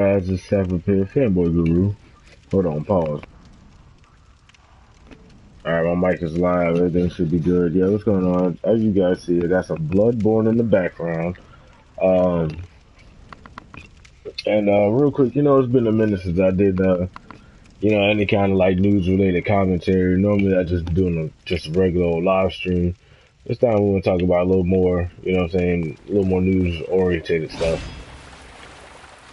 As a seven pair fanboy guru. Hold on, pause. Alright, my mic is live, everything should be good. Yeah, what's going on? As you guys see, that's a Bloodborne in the background. Um real quick, it's been a minute since I did any kind of like news related commentary. Normally I just doing just a regular old live stream. This time we want to talk about a little more, what I'm saying, a little more news orientated stuff.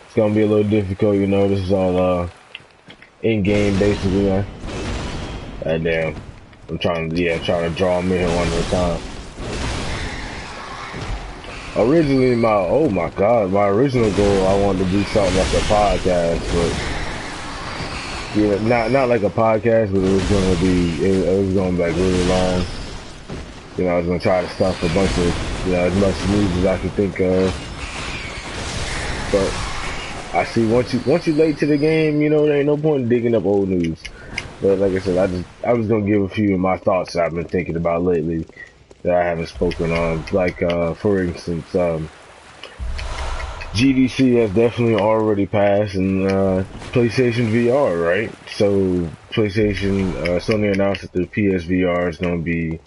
It's gonna be a little difficult, this is all in game basically, man. God damn. I'm trying to draw them in here one at a time. Originally, my original goal, I wanted to do something like a podcast, but not like a podcast, but it was gonna be like really long. I was gonna try to stuff a bunch of, as much news as I could think of. But I see once you late to the game, there ain't no point in digging up old news. But like I said, I was gonna give a few of my thoughts that I've been thinking about lately that I haven't spoken on. Like for instance, GDC has definitely already passed, and PlayStation VR, right? So PlayStation, Sony announced that the PsVR is gonna be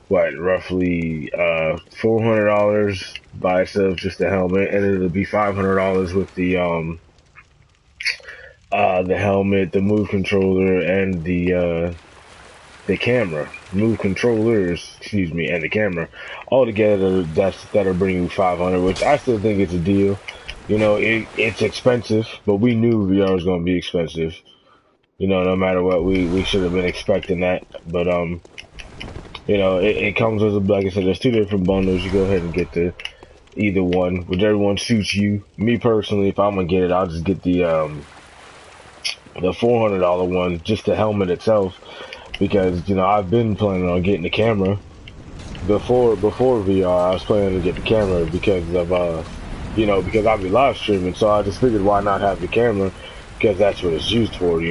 roughly $400 by itself, just the helmet, and it'll be $500 with the helmet, the move controller, and the camera. Move controllers, excuse me, and the camera. All together, that'll bring you 500, which I still think it's a deal. It's expensive, but we knew VR was gonna be expensive. No matter what, we should have been expecting that. But it comes with like I said, there's two different bundles. You go ahead and get either one, whichever one suits you. Me personally, if I'm gonna get it, I'll just get the $400 one, just the helmet itself, because I've been planning on getting the camera before VR. I was planning to get the camera because of because I'll be live streaming, so I just figured why not have the camera, because that's what it's used for.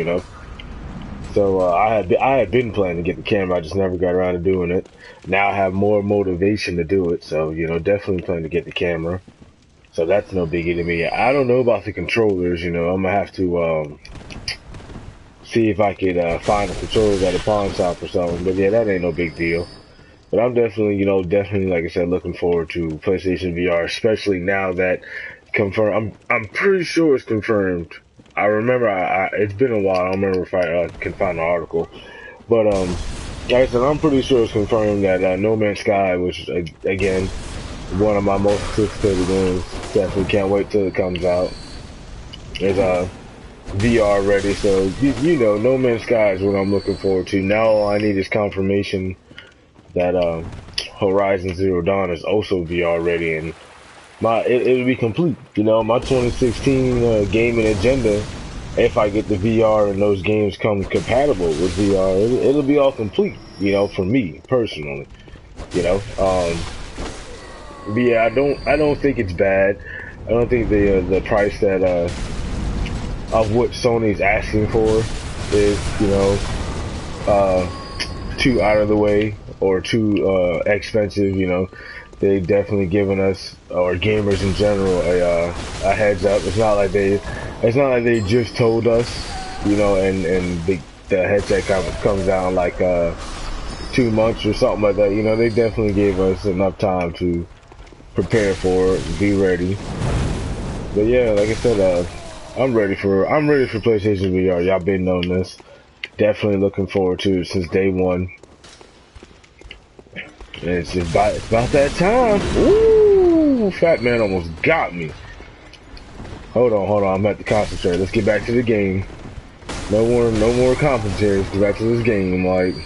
So I had been planning to get the camera, I just never got around to doing it. Now I have more motivation to do it, so definitely plan to get the camera. So that's no biggie to me. I don't know about the controllers. I'm gonna have to see if I could find a controller at a pawn shop or something. But yeah, that ain't no big deal. But I'm definitely, like I said, looking forward to PlayStation VR, especially now that confirmed. I'm pretty sure it's confirmed. I remember, it's been a while. I don't remember if I can find the article. But like I said, I'm pretty sure it's confirmed that No Man's Sky, which is again one of my most anticipated games, definitely can't wait till it comes out, is VR ready. So No Man's Sky is what I'm looking forward to. Now all I need is confirmation that Horizon Zero Dawn is also VR ready, and it'll be complete. My 2016 gaming agenda, if I get the VR and those games come compatible with VR, it'll be all complete. For me personally. But yeah, I don't think it's bad. I don't think the price that of what Sony's asking for is too out of the way or too expensive. They've definitely given us, or gamers in general, a heads up. It's not like they just told us, and the headset comes down like 2 months or something like that. They definitely gave us enough time to prepare for it, be ready. But yeah, like I said, I'm ready for PlayStation VR. Y'all been on this. Definitely looking forward to it since day one. And it's about that time. Ooh, Fat Man almost got me. Hold on. I'm at the concentrate. Let's get back to the game. No more commentaries. Get back to this game. Like,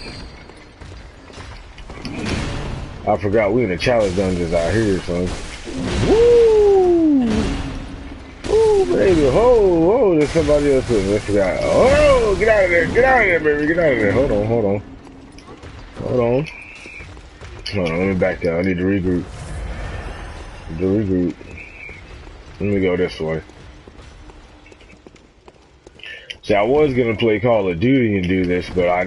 I forgot we in the challenge dungeons out here, son. Woo! Woo, baby. Whoa, there's somebody else with me. I forgot. Oh, get out of there, baby. Get out of there. Hold on. Let me back down. I need to regroup. Let me go this way. See, I was gonna play Call of Duty and do this, but I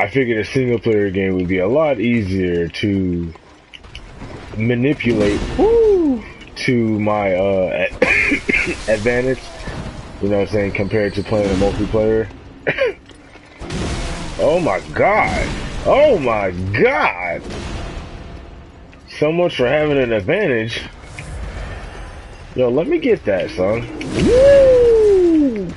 figured a single player game would be a lot easier to manipulate to my advantage. You know what I'm saying? Compared to playing a multiplayer. Oh my god! Oh my god! So much for having an advantage. Yo, let me get that, son. Woo!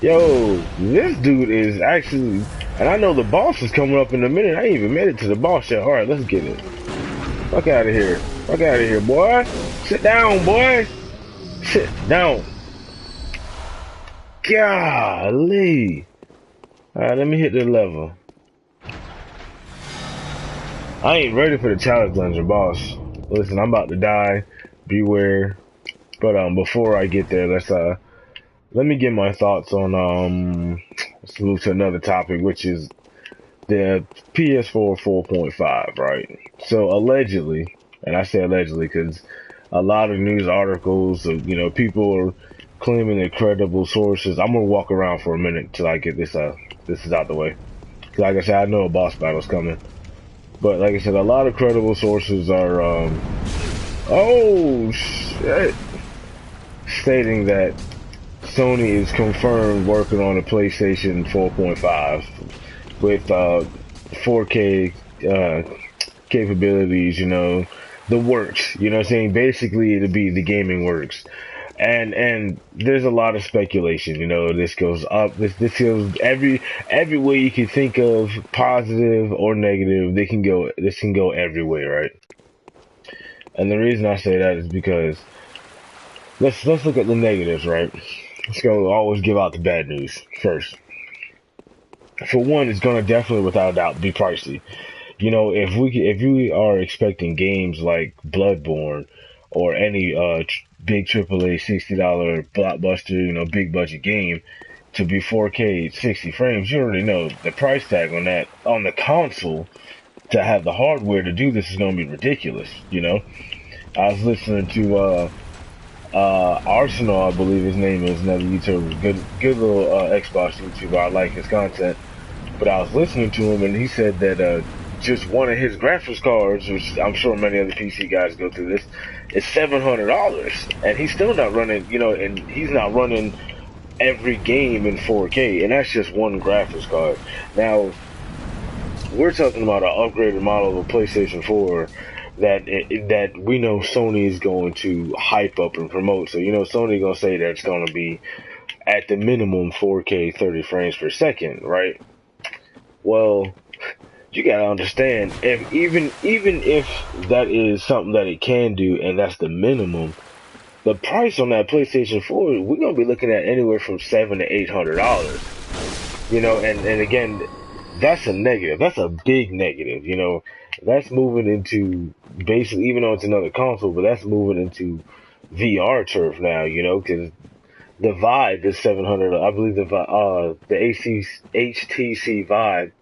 Yo, this dude is actually, and I know the boss is coming up in a minute. I ain't even made it to the boss yet. All right, let's get it. Fuck out of here. Fuck out of here, boy. Sit down, boy. Sit down. Golly. All right, let me hit the level. I ain't ready for the challenge dungeon, boss. Listen, I'm about to die. Beware. But before I get there, let me get my thoughts on let's move to another topic, which is the PS4 4.5, right? So allegedly, and I say allegedly because a lot of news articles, you know, people are claiming they're credible sources. I'm gonna walk around for a minute till I get this is out the way. Cause like I said, I know a boss battle's coming. But like I said, a lot of credible sources are oh shit, stating that Sony is confirmed working on a PlayStation 4.5 with 4K capabilities, you know, the works, you know what I'm saying? Basically, it'll be the gaming works. And there's a lot of speculation, you know, this goes up, this goes every way you can think of, positive or negative, this can go everywhere, right? And the reason I say that is because let's look at the negatives, right? Let's go always give out the bad news first. For one, it's gonna definitely, without a doubt, be pricey. You know, if we are expecting games like Bloodborne or any big AAA $60 blockbuster, you know, big budget game to be 4K 60 frames, you already know the price tag on that on the console to have the hardware to do this is gonna be ridiculous. You know, I was listening to Arsenal, I believe his name is, another YouTuber, good little Xbox YouTuber. I like his content. But I was listening to him, and he said that just one of his graphics cards, which I'm sure many other PC guys go through this, is $700, and he's still not running, you know, and he's not running every game in 4K, and that's just one graphics card. Now, we're talking about an upgraded model of a PlayStation 4 that we know Sony is going to hype up and promote. So, you know, Sony gonna say that it's gonna be at the minimum 4K 30 frames per second, right? Well, you gotta understand, if even if that is something that it can do, and that's the minimum, the price on that PlayStation 4, we're gonna be looking at anywhere from $700 to $800. You know, and again, that's a negative. That's a big negative. You know, that's moving into basically, even though it's another console, but that's moving into VR turf now. You know, because the Vive is 700. I believe the HTC Vive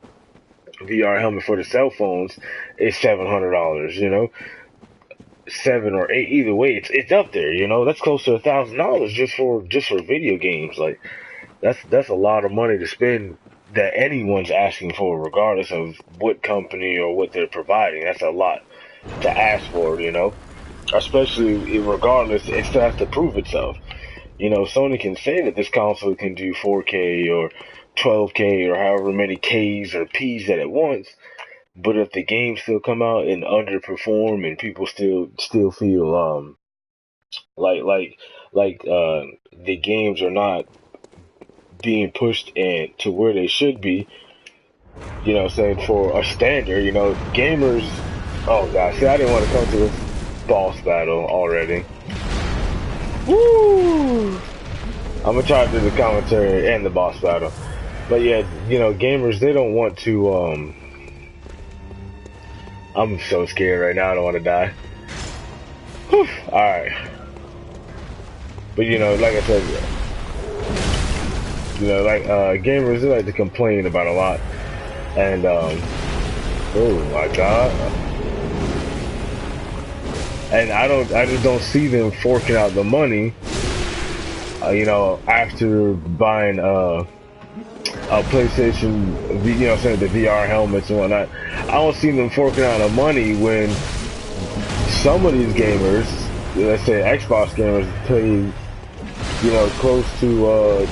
VR helmet for the cell phones is $700. You know, 7 or 8, either way, it's up there. You know, that's close to $1,000 just for video games. Like that's a lot of money to spend that anyone's asking for, regardless of what company or what they're providing. That's a lot to ask for. You know, especially regardless, it still has to prove itself. You know, Sony can say that this console can do 4K or 12K or however many Ks or Ps that it wants, but if the games still come out and underperform and people still feel like the games are not being pushed in to where they should be, you know, saying for a standard, you know, gamers. Oh gosh, see, I didn't want to come to this boss battle already. Woo! I'm gonna try to do the commentary and the boss battle. But yeah, you know, gamers, they don't want to, I'm so scared right now, I don't want to die. Whew, alright. But you know, like I said, you know, like, gamers, they like to complain about a lot. And, oh my god. And I just don't see them forking out the money, you know, after buying, a PlayStation, you know, saying the VR helmets and whatnot. I don't see them forking out the money when some of these gamers, let's say Xbox gamers, pay close to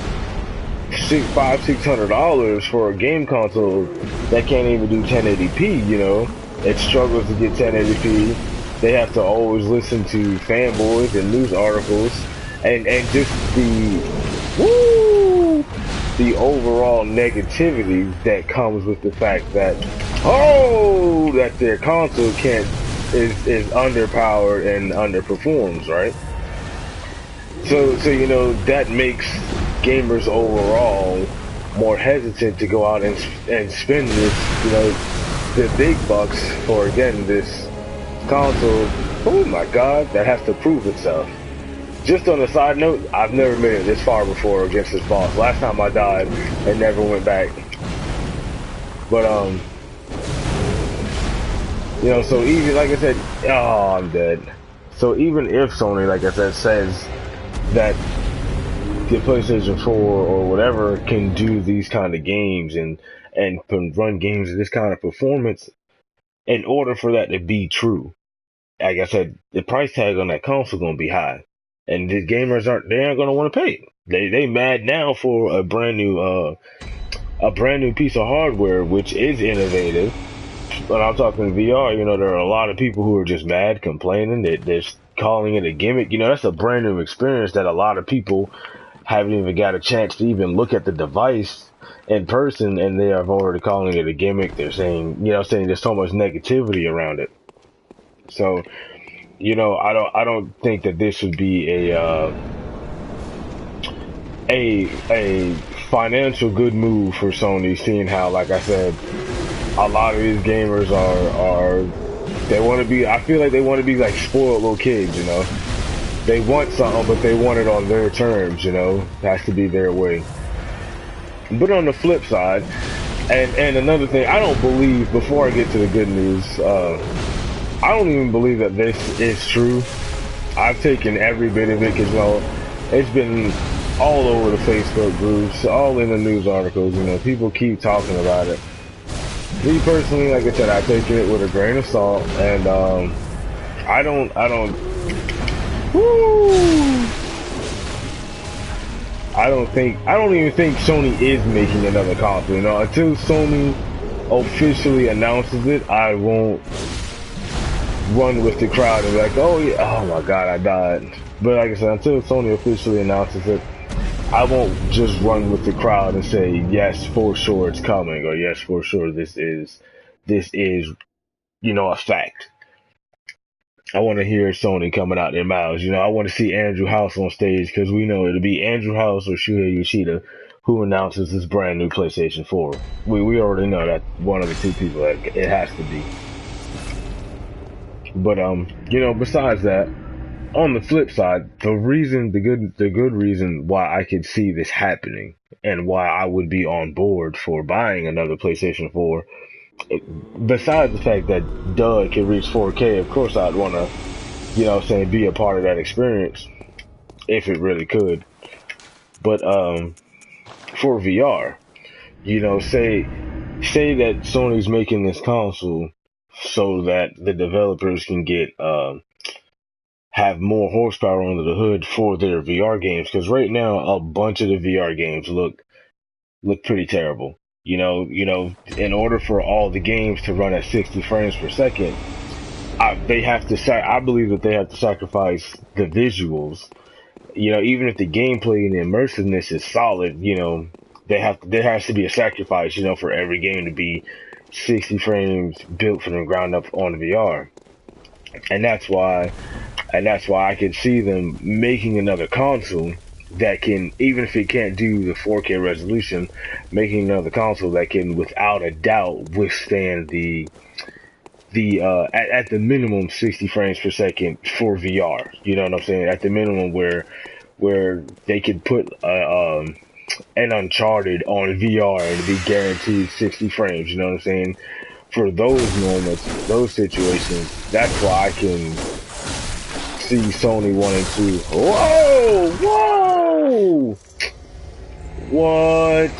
$600 for a game console that can't even do 1080p. It struggles to get 1080p. They have to always listen to fanboys and news articles, and just the overall negativity that comes with the fact that that their console can't is underpowered and underperforms, right? So that makes gamers overall more hesitant to go out and spend the big bucks for, again, this console. Oh my God, that has to prove itself. Just on a side note, I've never made it this far before against this boss. Last time I died, and never went back. But so even, like I said, oh, I'm dead. So even if Sony, like I said, says that the PlayStation 4 or whatever can do these kind of games and can run games of this kind of performance, in order for that to be true, like I said, the price tag on that console gonna be high, and the gamers aren't gonna want to pay. They mad now for a brand new piece of hardware which is innovative. But I'm talking VR, there are a lot of people who are just mad, complaining that they're calling it a gimmick. That's a brand new experience that a lot of people haven't even got a chance to even look at the device in person, and they are already calling it a gimmick. They're saying there's so much negativity around it. So, I don't think that this would be a financial good move for Sony, seeing how, like I said, a lot of these gamers are they want to be. I feel like they want to be like spoiled little kids. They want something, but they want it on their terms. It has to be their way. But on the flip side, and another thing, I don't believe. Before I get to the good news, I don't even believe that this is true. I've taken every bit of it because it's been all over the Facebook groups, all in the news articles. People keep talking about it. Me personally, like I said, I take it with a grain of salt, and I don't even think Sony is making another console. Until Sony officially announces it, I won't run with the crowd and be like, oh yeah, oh my God, I died. But like I said, until Sony officially announces it, I won't just run with the crowd and say, yes, for sure it's coming, or yes, for sure this is a fact. I want to hear Sony coming out their mouths. I want to see Andrew House on stage, because we know it'll be Andrew House or Shuhei Yoshida who announces this brand new PlayStation 4. We already know that one of the two people, it has to be. But besides that, on the flip side, the good reason why I could see this happening and why I would be on board for buying another PlayStation 4, besides the fact that it can reach 4K, of course I'd want to, be a part of that experience if it really could. But for VR, say that Sony's making this console so that the developers can get have more horsepower under the hood for their VR games, because right now a bunch of the VR games look pretty terrible. In order for all the games to run at 60 frames per second, I believe that they have to sacrifice the visuals. Even if the gameplay and the immersiveness is solid, there has to be a sacrifice, for every game to be 60 frames built from the ground up on VR. And that's why I could see them making another console that can, even if it can't do the 4K resolution, making another console that can, without a doubt, withstand at the minimum 60 frames per second for VR. You know what I'm saying? At the minimum, where they could put an Uncharted on VR and be guaranteed 60 frames. You know what I'm saying? For those moments, those situations, that's why I can see Sony wanting to. Whoa! What?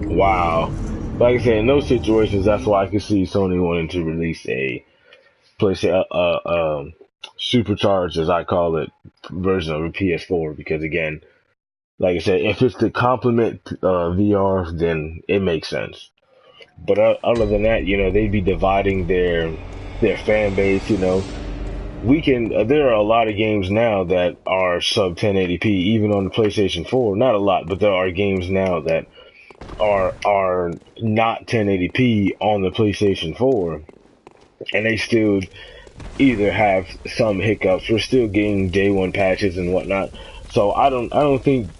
Wow. Like I said, in those situations, that's why I can see Sony wanting to release a PlayStation, supercharged, as I call it, version of a PS4. Because again, like I said, if it's to complement VR, then it makes sense. But other than that, they'd be dividing their fan base. We can. There are a lot of games now that are sub 1080p, even on the PlayStation 4. Not a lot, but there are games now that are not 1080p on the PlayStation 4, and they still either have some hiccups. We're still getting day one patches and whatnot. So I don't think,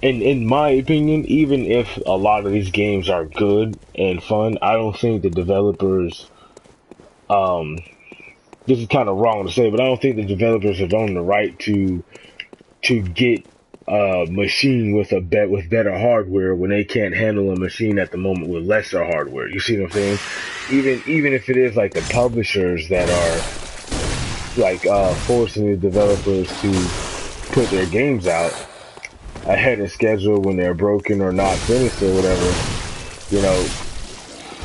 in my opinion, even if a lot of these games are good and fun, I don't think the developers, um, this is kind of wrong to say, but I don't think the developers have earned the right to get a machine with better hardware when they can't handle a machine at the moment with lesser hardware. You see what I'm saying? Even if it is like the publishers that are like forcing the developers to put their games out ahead of schedule when they're broken or not finished or whatever, you know,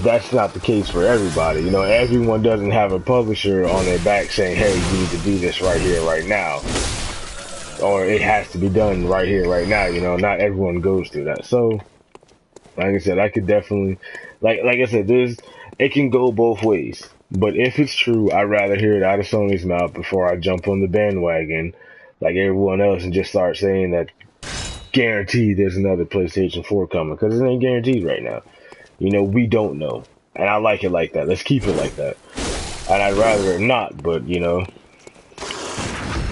that's not the case for everybody. Everyone doesn't have a publisher on their back saying, hey, you need to do this right here, right now. Or it has to be done right here, right now. Not everyone goes through that. So, like I said, I could definitely, like I said, it can go both ways. But if it's true, I'd rather hear it out of Sony's mouth before I jump on the bandwagon like everyone else and just start saying that guaranteed there's another PlayStation 4 coming, because it ain't guaranteed right now. We don't know. And I like it like that. Let's keep it like that. And I'd rather it not, but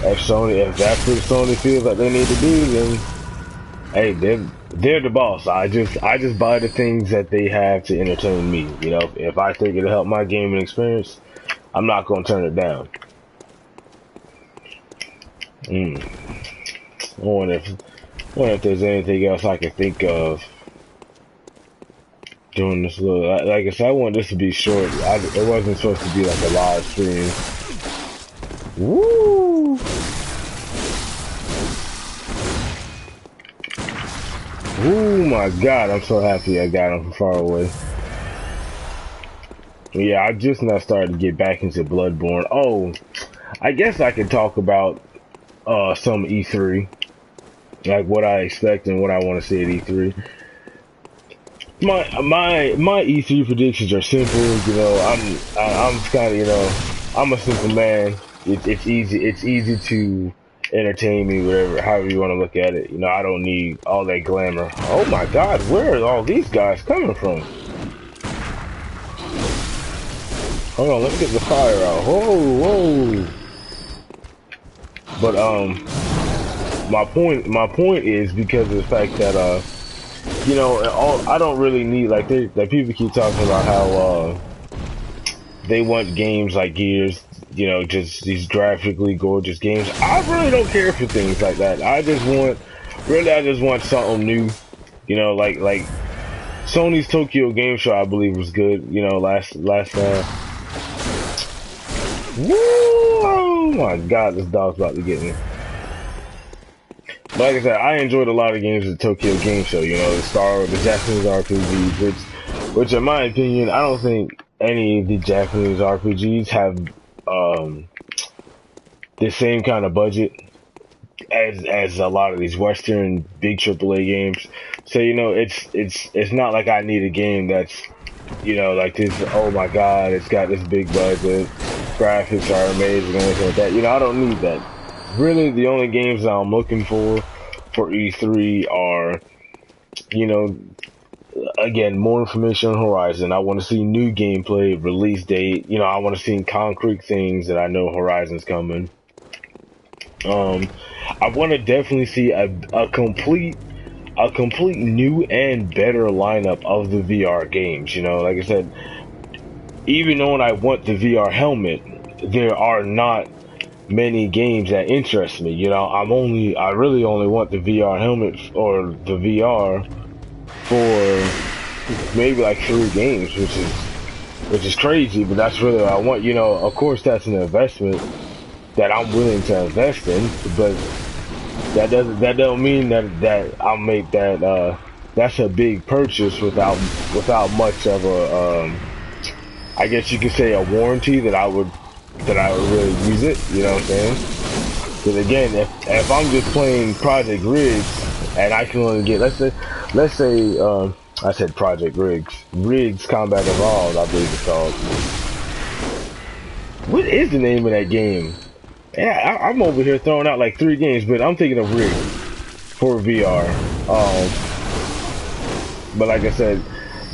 if that's what Sony feels like they need to do, then hey, they're the boss. I just buy the things that they have to entertain me. If I think it'll help my gaming experience, I'm not gonna turn it down. I wonder if there's anything else I can think of doing this little. Like I said, I want this to be short. It wasn't supposed to be like a live stream. Woo! Oh my god, I'm so happy I got him from far away. Yeah, I just now started to get back into Bloodborne. Oh, I guess I could talk about some E3. Like what I expect and what I want to see at E3. My E3 predictions are simple. I'm kind of I'm a simple man. It's easy to entertain me, however you want to look at it. I don't need all that glamour. Oh my God, where are all these guys coming from? Hold on, let me get the fire out. Whoa. But my point is because of the fact that I don't really need like that people keep talking about how they want games like Gears, just these graphically gorgeous games. I really don't care for things like that. I just want something new. Like Sony's Tokyo Game Show, I believe was good. Last woo! Oh my God, this dog's about to get me. But like I said, I enjoyed a lot of games at Tokyo Game Show. The Japanese RPGs, which in my opinion, I don't think any of the Japanese RPGs have the same kind of budget as a lot of these Western big AAA games. So it's not like I need a game that's like this. Oh my God, it's got this big budget, graphics are amazing, and anything like that. I don't need that. Really, the only games that I'm looking for E3 are, again, more information on Horizon. I want to see new gameplay, release date. I want to see concrete things that I know Horizon's coming. I want to definitely see a complete new and better lineup of the VR games. Like I said, even though I want the VR helmet, there are not many games that interest me. I really only want the VR helmet or the VR for maybe like 3 games, which is crazy, but that's really what I want. Of course that's an investment that I'm willing to invest in, but that don't mean that I'll make that that's a big purchase without much of a I guess you could say a warranty that I would that I would really use it. You know what I'm saying? Because again, if I'm just playing Project Riggs and I can only get, let's say I said Project Riggs Combat Evolved, I believe it's called. What is the name of that game? Yeah, I'm over here throwing out like 3 games, but I'm thinking of Riggs for VR. But like I said,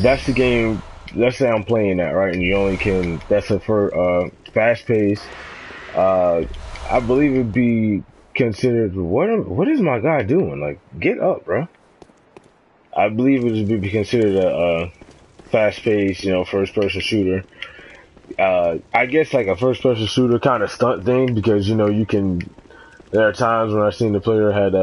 that's the game. Let's say I'm playing that, right? And you only can. That's a for fast pace. I believe it'd be considered. What is my guy doing? Like, get up, bro. I believe it would be considered a fast paced, first person shooter. I guess like a first person shooter kind of stunt thing because you can. There are times when I've seen the player had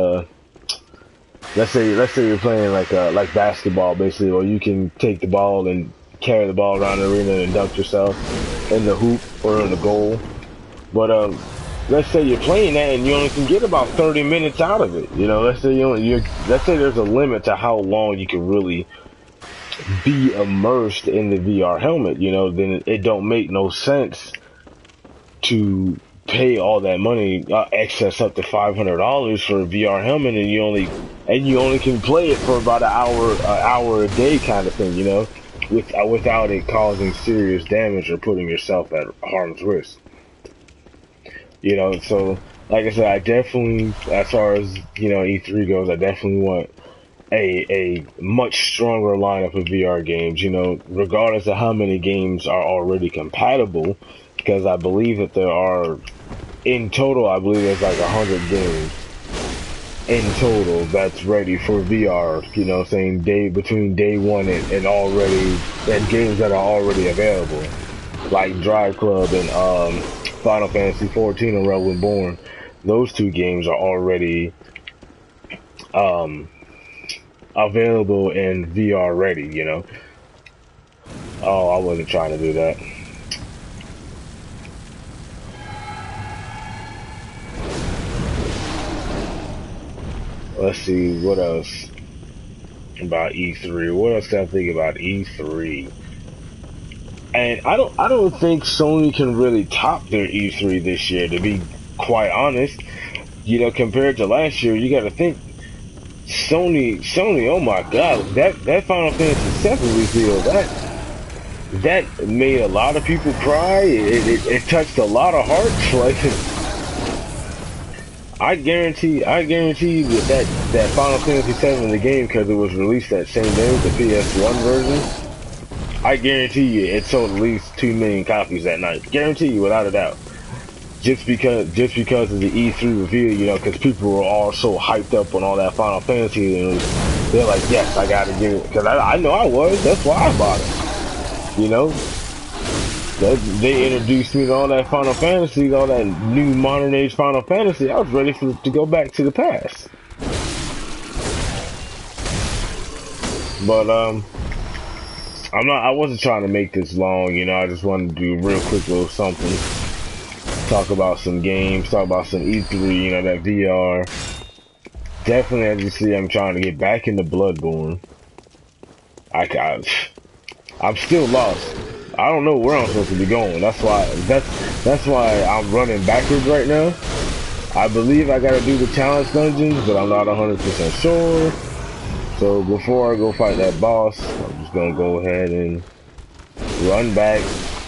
let's say you're playing like basketball basically, or you can take the ball and carry the ball around the arena and dunk yourself in the hoop or in the goal. But let's say you're playing that and you only can get about 30 minutes out of it. Let's say let's say there's a limit to how long you can really be immersed in the VR helmet. Then it don't make no sense to pay all that money, excess up to $500 for a VR helmet, and you only can play it for about an hour a day kind of thing, without it causing serious damage or putting yourself at harm's risk. So like I said, I definitely, as far as E3 goes, I definitely want a much stronger lineup of VR games, regardless of how many games are already compatible, because I believe that there are, in total, I believe there's like 100 games in total that's ready for VR, saying between day one and games that are already available, like Drive Club and Final Fantasy 14 and Realm Reborn. Those 2 games are already available and VR ready, Oh, I wasn't trying to do that. Let's see, what else about E3? What else can I think about E3? And I don't think Sony can really top their E3 this year, to be quite honest. Compared to last year, you gotta think Sony, oh my god, that Final Fantasy VII reveal, that made a lot of people cry. It touched a lot of hearts. Like, I guarantee you that Final Fantasy VII in the game, because it was released that same day, the PS1 version, I guarantee you it sold at least 2 million copies that night. Guarantee you, without a doubt. Just because of the E3 reveal, because people were all so hyped up on all that Final Fantasy, and they're like, yes, I gotta get it. Because I know I was. That's why I bought it. They introduced me to all that Final Fantasy, all that new modern age Final Fantasy. I was ready to go back to the past. But I wasn't trying to make this long, I just wanted to do a real quick little something. Talk about some games, talk about some E3, that VR. Definitely, as you see, I'm trying to get back into Bloodborne. I'm still lost. I don't know where I'm supposed to be going. That's why I'm running backwards right now. I believe I gotta do the challenge dungeons, but I'm not 100% sure. So before I go fight that boss, I'm just gonna go ahead and run back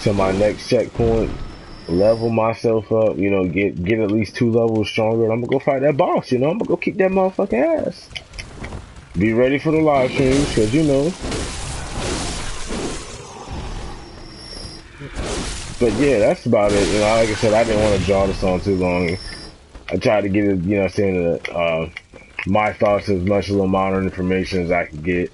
to my next checkpoint, level myself up, get at least 2 levels stronger, and I'm gonna go fight that boss, I'm gonna go kick that motherfucking ass. Be ready for the live streams, because But yeah, that's about it. Like I said, I didn't want to draw this on too long. I tried to get it, my thoughts, as much little modern information as I could get.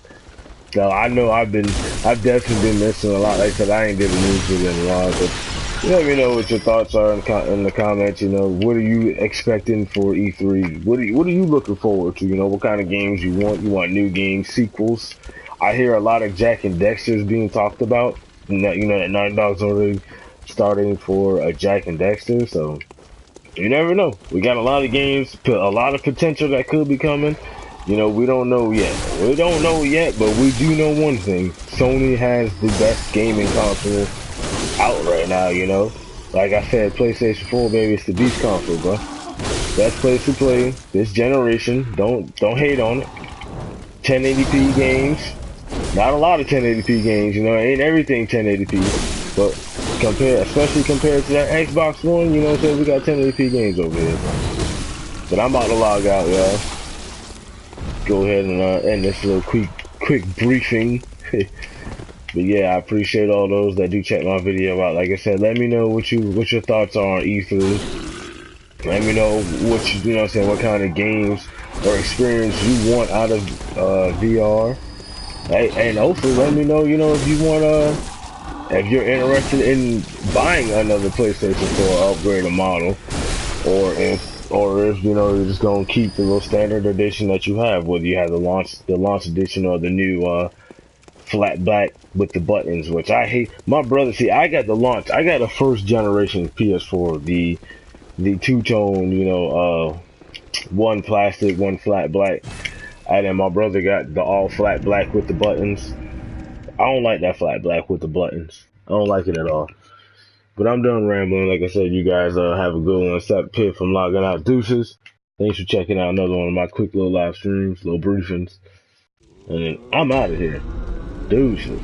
So I know I've definitely been missing a lot. Like I said, I ain't did the news within a while, but let me know what your thoughts are in the comments. What are you expecting for E3? What are you looking forward to? What kind of games you want? You want new games, sequels? I hear a lot of Jack and Dexter's being talked about. That Naughty Dog's already starting for a Jack and Dexter, so you never know. We got a lot of games, a lot of potential that could be coming. We don't know yet. But we do know one thing: Sony has the best gaming console out right now. like I said, PlayStation 4, baby, it's the beast console, bro. Best place to play this generation. Don't hate on it. 1080p games. Not a lot of 1080p games, you know. Ain't everything 1080p, but especially compared to that Xbox One, you know what I'm saying? We got 1080p games over here. But I'm about to log out, y'all. Go ahead and end this little quick briefing. But yeah, I appreciate all those that do check my video out. Like I said, let me know what your thoughts are on E3. Let me know what you know what I'm saying, what kind of games or experience you want out of VR. And also let me know, you know, if you want if you're interested in buying another PlayStation 4 upgrade model, or if you know you're just gonna keep the little standard edition that you have, whether you have the launch edition or the new flat black with the buttons, which I hate. My brother, see, I got a first generation PS4, the two-tone, you know, one plastic, one flat black. And then my brother got the all flat black with the buttons. I don't like that flat black with the buttons. I don't like it at all. But I'm done rambling. Like I said, you guys have a good one. Stop Pit from logging out. Deuces. Thanks for checking out another one of my quick little live streams, little briefings. And then I'm out of here. Deuces.